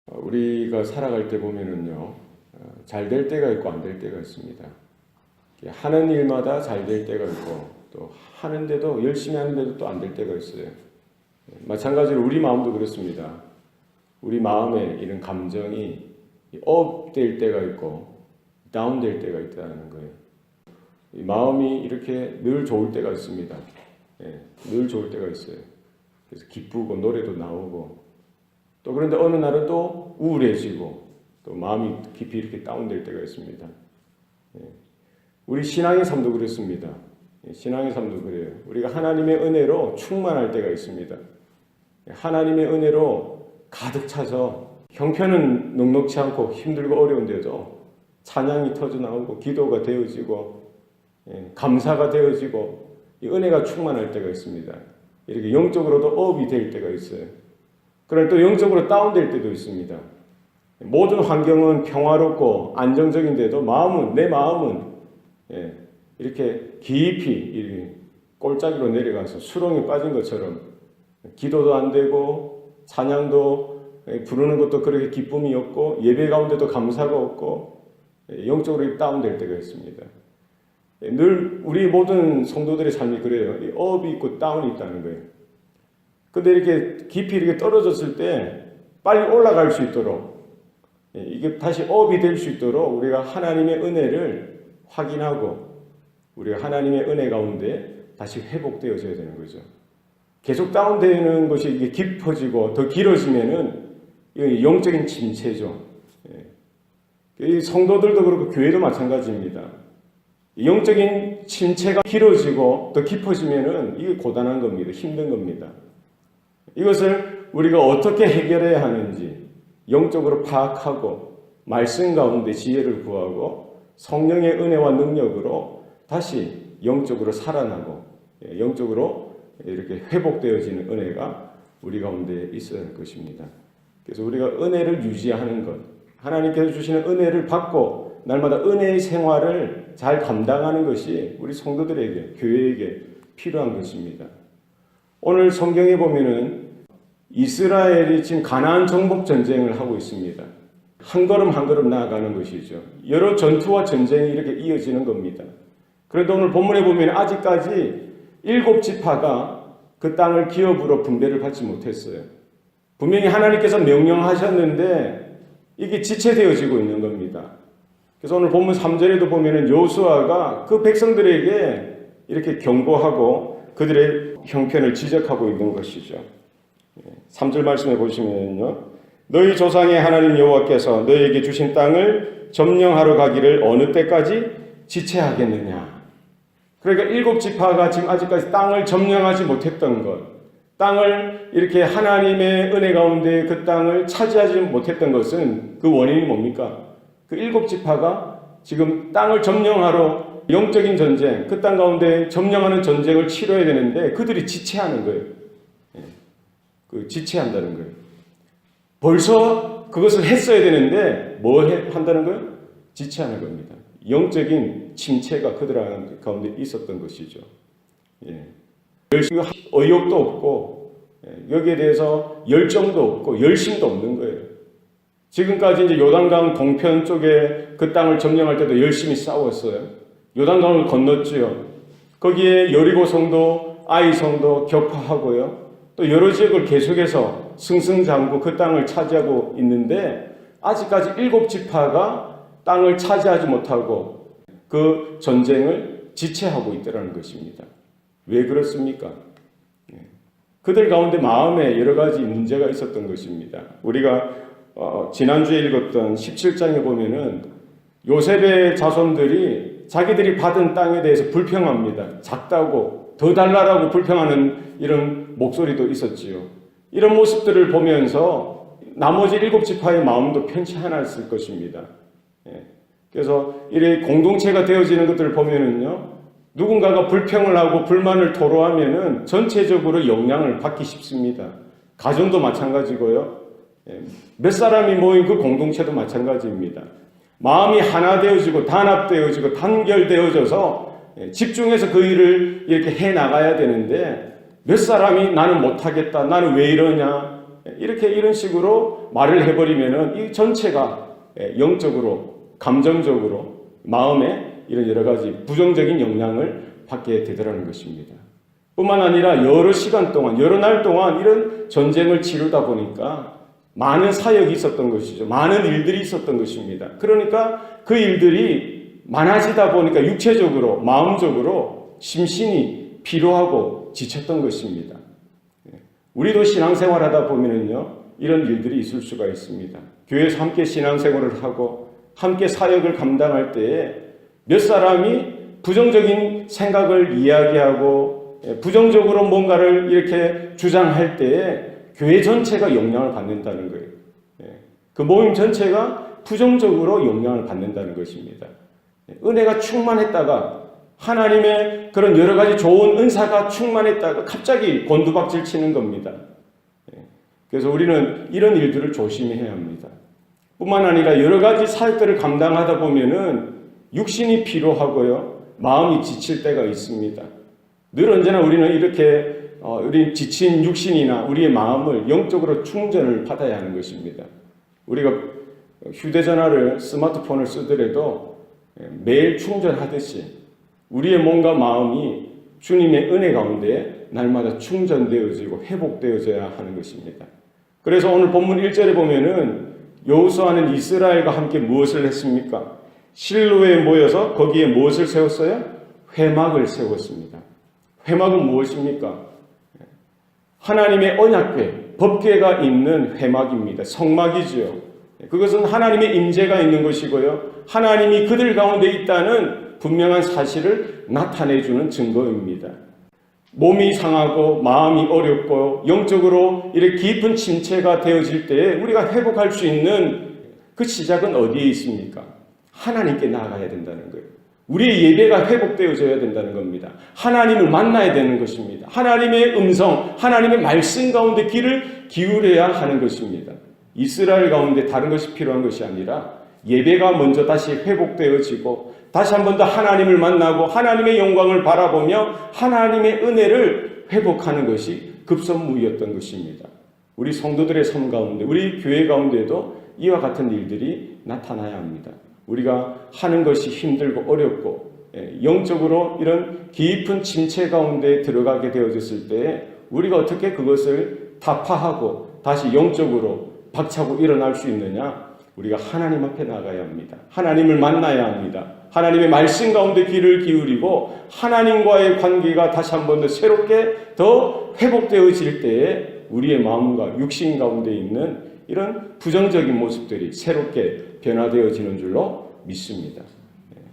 우리가 살아갈 때 보면은요, 잘 될 때가 있고 안 될 때가 있습니다. 하는 일마다 잘 될 때가 있고, 또 하는데도, 열심히 하는데도 또 안 될 때가 있어요. 마찬가지로 우리 마음도 그렇습니다. 우리 마음에 이런 감정이 업 될 때가 있고, 다운 될 때가 있다는 거예요. 이 마음이 이렇게 늘 좋을 때가 있습니다. 늘 좋을 때가 있어요. 그래서 기쁘고 노래도 나오고, 또 그런데 어느 날은 또 우울해지고 또 마음이 깊이 이렇게 다운될 때가 있습니다. 우리 신앙의 삶도 그렇습니다. 신앙의 삶도 그래요. 우리가 하나님의 은혜로 충만할 때가 있습니다. 하나님의 은혜로 가득 차서 형편은 넉넉지 않고 힘들고 어려운데도 찬양이 터져 나오고 기도가 되어지고 감사가 되어지고 이 은혜가 충만할 때가 있습니다. 이렇게 영적으로도 업이 될 때가 있어요. 그러나 또 영적으로 다운될 때도 있습니다. 모든 환경은 평화롭고 안정적인데도 내 마음은 이렇게 깊이 이렇게 꼴짜기로 내려가서 수렁에 빠진 것처럼 기도도 안 되고 찬양도 부르는 것도 그렇게 기쁨이 없고 예배 가운데도 감사가 없고 영적으로 다운될 때가 있습니다. 늘 우리 모든 성도들의 삶이 그래요. 업이 있고 다운이 있다는 거예요. 근데 이렇게 깊이 이렇게 떨어졌을 때 빨리 올라갈 수 있도록 이게 다시 업이 될 수 있도록 우리가 하나님의 은혜를 확인하고 우리가 하나님의 은혜 가운데 다시 회복되어져야 되는 거죠. 계속 다운되는 것이 이게 깊어지고 더 길어지면은 영적인 침체죠. 이 성도들도 그렇고 교회도 마찬가지입니다. 영적인 침체가 길어지고 더 깊어지면은 이게 고단한 겁니다. 힘든 겁니다. 이것을 우리가 어떻게 해결해야 하는지 영적으로 파악하고 말씀 가운데 지혜를 구하고 성령의 은혜와 능력으로 다시 영적으로 살아나고 영적으로 이렇게 회복되어지는 은혜가 우리 가운데 있어야 할 것입니다. 그래서 우리가 은혜를 유지하는 것, 하나님께서 주시는 은혜를 받고 날마다 은혜의 생활을 잘 감당하는 것이 우리 성도들에게, 교회에게 필요한 것입니다. 오늘 성경에 보면은 이스라엘이 지금 가나안 정복 전쟁을 하고 있습니다. 한 걸음 한 걸음 나아가는 것이죠. 여러 전투와 전쟁이 이렇게 이어지는 겁니다. 그런데 오늘 본문에 보면 아직까지 7지파가 그 땅을 기업으로 분배를 받지 못했어요. 분명히 하나님께서 명령하셨는데 이게 지체되어지고 있는 겁니다. 그래서 오늘 본문 3절에도 보면 여호수아가 그 백성들에게 이렇게 경고하고 그들의 형편을 지적하고 있는 것이죠. 3절 말씀해 보시면요. 너희 조상의 하나님 여호와께서 너희에게 주신 땅을 점령하러 가기를 어느 때까지 지체하겠느냐. 그러니까 7지파가 지금 아직까지 땅을 점령하지 못했던 것, 땅을 이렇게 하나님의 은혜 가운데 그 땅을 차지하지 못했던 것은 그 원인이 뭡니까? 그 7지파가 지금 땅을 점령하러 영적인 전쟁, 그 땅 가운데 점령하는 전쟁을 치러야 되는데 그들이 지체하는 거예요. 지체한다는 거예요. 벌써 그것을 했어야 되는데 한다는 거예요? 지체하는 겁니다. 영적인 침체가 그들 가운데 있었던 것이죠. 의욕도 없고 여기에 대해서 열정도 없고 열심도 없는 거예요. 지금까지 이제 요단강 동편 쪽에 그 땅을 점령할 때도 열심히 싸웠어요. 요단강을 건넜지요. 거기에 여리고 성도, 아이 성도 격파하고요. 또 여러 지역을 계속해서 승승장구 그 땅을 차지하고 있는데 아직까지 7지파가 땅을 차지하지 못하고 그 전쟁을 지체하고 있다는 것입니다. 왜 그렇습니까? 그들 가운데 마음에 여러 가지 문제가 있었던 것입니다. 우리가 지난주에 읽었던 17장에 보면은 요셉의 자손들이 자기들이 받은 땅에 대해서 불평합니다. 작다고 더 달라라고 불평하는 이런 목소리도 있었지요. 이런 모습들을 보면서 나머지 7지파의 마음도 편치 않았을 것입니다. 그래서 이래 공동체가 되어지는 것들을 보면은요, 누군가가 불평을 하고 불만을 토로하면은 전체적으로 영향을 받기 쉽습니다. 가정도 마찬가지고요. 몇 사람이 모인 그 공동체도 마찬가지입니다. 마음이 하나 되어지고 단합되어지고 단결되어져서 집중해서 그 일을 이렇게 해 나가야 되는데 몇 사람이 나는 못하겠다, 나는 왜 이러냐, 이렇게 이런 식으로 말을 해버리면은 이 전체가 영적으로, 감정적으로, 마음에 이런 여러 가지 부정적인 영향을 받게 되더라는 것입니다. 뿐만 아니라 여러 시간 동안, 여러 날 동안 이런 전쟁을 치르다 보니까 많은 사역이 있었던 것이죠. 많은 일들이 있었던 것입니다. 그러니까 그 일들이 많아지다 보니까 육체적으로, 마음적으로 심신이 피로하고 지쳤던 것입니다. 우리도 신앙생활 하다 보면은요, 이런 일들이 있을 수가 있습니다. 교회에서 함께 신앙생활을 하고 함께 사역을 감당할 때에 몇 사람이 부정적인 생각을 이야기하고 부정적으로 뭔가를 이렇게 주장할 때에 교회 전체가 영향을 받는다는 거예요. 그 모임 전체가 부정적으로 영향을 받는다는 것입니다. 은혜가 충만했다가 하나님의 그런 여러 가지 좋은 은사가 충만했다가 갑자기 곤두박질 치는 겁니다. 그래서 우리는 이런 일들을 조심해야 합니다. 뿐만 아니라 여러 가지 사역들을 감당하다 보면은 육신이 피로하고요, 마음이 지칠 때가 있습니다. 늘 언제나 우리는 이렇게 우리 지친 육신이나 우리의 마음을 영적으로 충전을 받아야 하는 것입니다. 우리가 휴대전화를, 스마트폰을 쓰더라도 매일 충전하듯이 우리의 몸과 마음이 주님의 은혜 가운데 날마다 충전되어지고 회복되어져야 하는 것입니다. 그래서 오늘 본문 1절에 보면은 여호수아는 이스라엘과 함께 무엇을 했습니까? 실로에 모여서 거기에 무엇을 세웠어요? 회막을 세웠습니다. 회막은 무엇입니까? 하나님의 언약궤, 법궤가 있는 회막입니다. 성막이지요. 그것은 하나님의 임재가 있는 것이고요, 하나님이 그들 가운데 있다는 분명한 사실을 나타내주는 증거입니다. 몸이 상하고 마음이 어렵고 영적으로 이렇게 깊은 침체가 되어질 때에 우리가 회복할 수 있는 그 시작은 어디에 있습니까? 하나님께 나아가야 된다는 거예요. 우리의 예배가 회복되어져야 된다는 겁니다. 하나님을 만나야 되는 것입니다. 하나님의 음성, 하나님의 말씀 가운데 귀를 기울여야 하는 것입니다. 이스라엘 가운데 다른 것이 필요한 것이 아니라 예배가 먼저 다시 회복되어지고 다시 한 번 더 하나님을 만나고 하나님의 영광을 바라보며 하나님의 은혜를 회복하는 것이 급선무였던 것입니다. 우리 성도들의 삶 가운데, 우리 교회 가운데도 이와 같은 일들이 나타나야 합니다. 우리가 하는 것이 힘들고 어렵고 영적으로 이런 깊은 침체 가운데 들어가게 되어졌을 때 우리가 어떻게 그것을 타파하고 다시 영적으로 박차고 일어날 수 있느냐? 우리가 하나님 앞에 나가야 합니다. 하나님을 만나야 합니다. 하나님의 말씀 가운데 귀를 기울이고 하나님과의 관계가 다시 한 번 더 새롭게 더 회복되어질 때에 우리의 마음과 육신 가운데 있는 이런 부정적인 모습들이 새롭게 변화되어지는 줄로 믿습니다.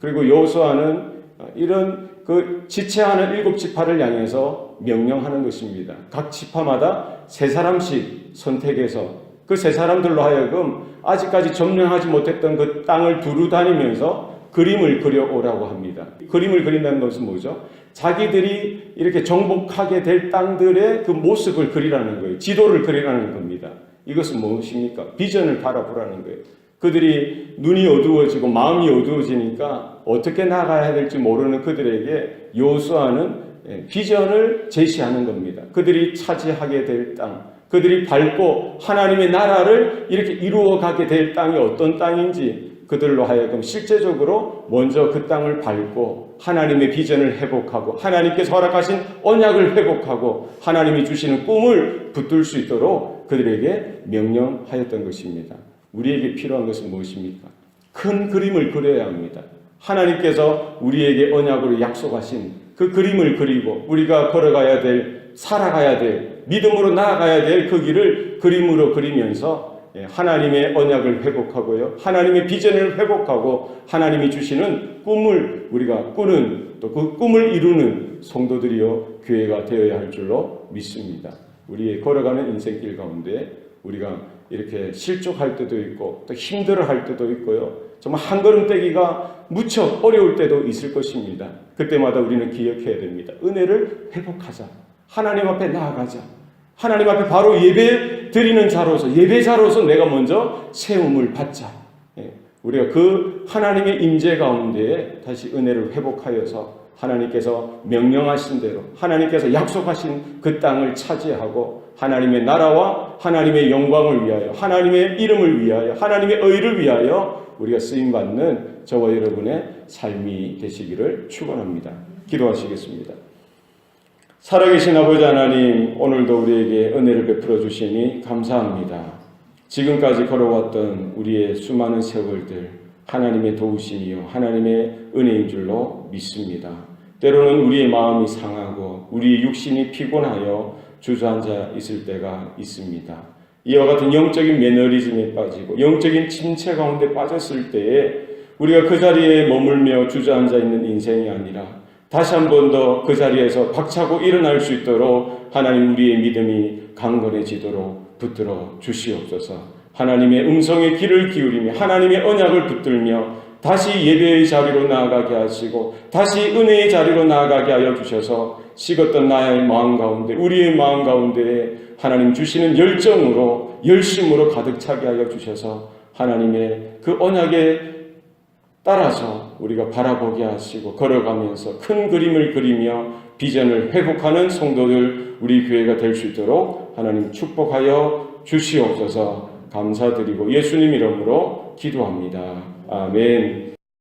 그리고 여호수아는 이런 그 지체하는 7지파를 향해서 명령하는 것입니다. 각 지파마다 3사람씩 선택해서 그 3사람들로 하여금 아직까지 점령하지 못했던 그 땅을 두루 다니면서 그림을 그려오라고 합니다. 그림을 그린다는 것은 뭐죠? 자기들이 이렇게 정복하게 될 땅들의 그 모습을 그리라는 거예요. 지도를 그리라는 겁니다. 이것은 무엇입니까? 비전을 바라보라는 거예요. 그들이 눈이 어두워지고 마음이 어두워지니까 어떻게 나가야 될지 모르는 그들에게 여호수아는 비전을 제시하는 겁니다. 그들이 차지하게 될 땅, 그들이 밟고 하나님의 나라를 이렇게 이루어가게 될 땅이 어떤 땅인지 그들로 하여금 실제적으로 먼저 그 땅을 밟고 하나님의 비전을 회복하고 하나님께서 허락하신 언약을 회복하고 하나님이 주시는 꿈을 붙들 수 있도록 그들에게 명령하였던 것입니다. 우리에게 필요한 것은 무엇입니까? 큰 그림을 그려야 합니다. 하나님께서 우리에게 언약으로 약속하신 그 그림을 그리고 우리가 걸어가야 될, 살아가야 될, 믿음으로 나아가야 될 그 길을 그림으로 그리면서 하나님의 언약을 회복하고요, 하나님의 비전을 회복하고 하나님이 주시는 꿈을 우리가 꾸는, 또 그 꿈을 이루는 성도들이요 교회가 되어야 할 줄로 믿습니다. 우리의 걸어가는 인생길 가운데 우리가 이렇게 실족할 때도 있고 또 힘들어할 때도 있고요, 정말 한 걸음 떼기가 무척 어려울 때도 있을 것입니다. 그때마다 우리는 기억해야 됩니다. 은혜를 회복하자. 하나님 앞에 나아가자. 하나님 앞에 바로 예배 드리는 자로서, 예배자로서 내가 먼저 세움을 받자. 우리가 그 하나님의 임재 가운데 다시 은혜를 회복하여서 하나님께서 명령하신 대로 하나님께서 약속하신 그 땅을 차지하고 하나님의 나라와 하나님의 영광을 위하여, 하나님의 이름을 위하여, 하나님의 의를 위하여 우리가 쓰임받는 저와 여러분의 삶이 되시기를 축원합니다. 기도하시겠습니다. 살아계신 아버지 하나님, 오늘도 우리에게 은혜를 베풀어 주시니 감사합니다. 지금까지 걸어왔던 우리의 수많은 세월들 하나님의 도우심이요 하나님의 은혜인 줄로 믿습니다. 때로는 우리의 마음이 상하고 우리의 육신이 피곤하여 주저앉아 있을 때가 있습니다. 이와 같은 영적인 매너리즘에 빠지고 영적인 침체 가운데 빠졌을 때에 우리가 그 자리에 머물며 주저앉아 있는 인생이 아니라 다시 한 번 더 그 자리에서 박차고 일어날 수 있도록 하나님 우리의 믿음이 강건해지도록 붙들어 주시옵소서. 하나님의 음성에 귀를 기울이며 하나님의 언약을 붙들며 다시 예배의 자리로 나아가게 하시고 다시 은혜의 자리로 나아가게 하여 주셔서 식었던 나의 마음 가운데 우리의 마음 가운데 하나님 주시는 열정으로 열심으로 가득 차게 하여 주셔서 하나님의 그 언약에 따라서 우리가 바라보게 하시고 걸어가면서 큰 그림을 그리며 비전을 회복하는 성도들 우리 교회가 될 수 있도록 하나님 축복하여 주시옵소서. 감사드리고 예수님 이름으로 기도합니다. 아멘.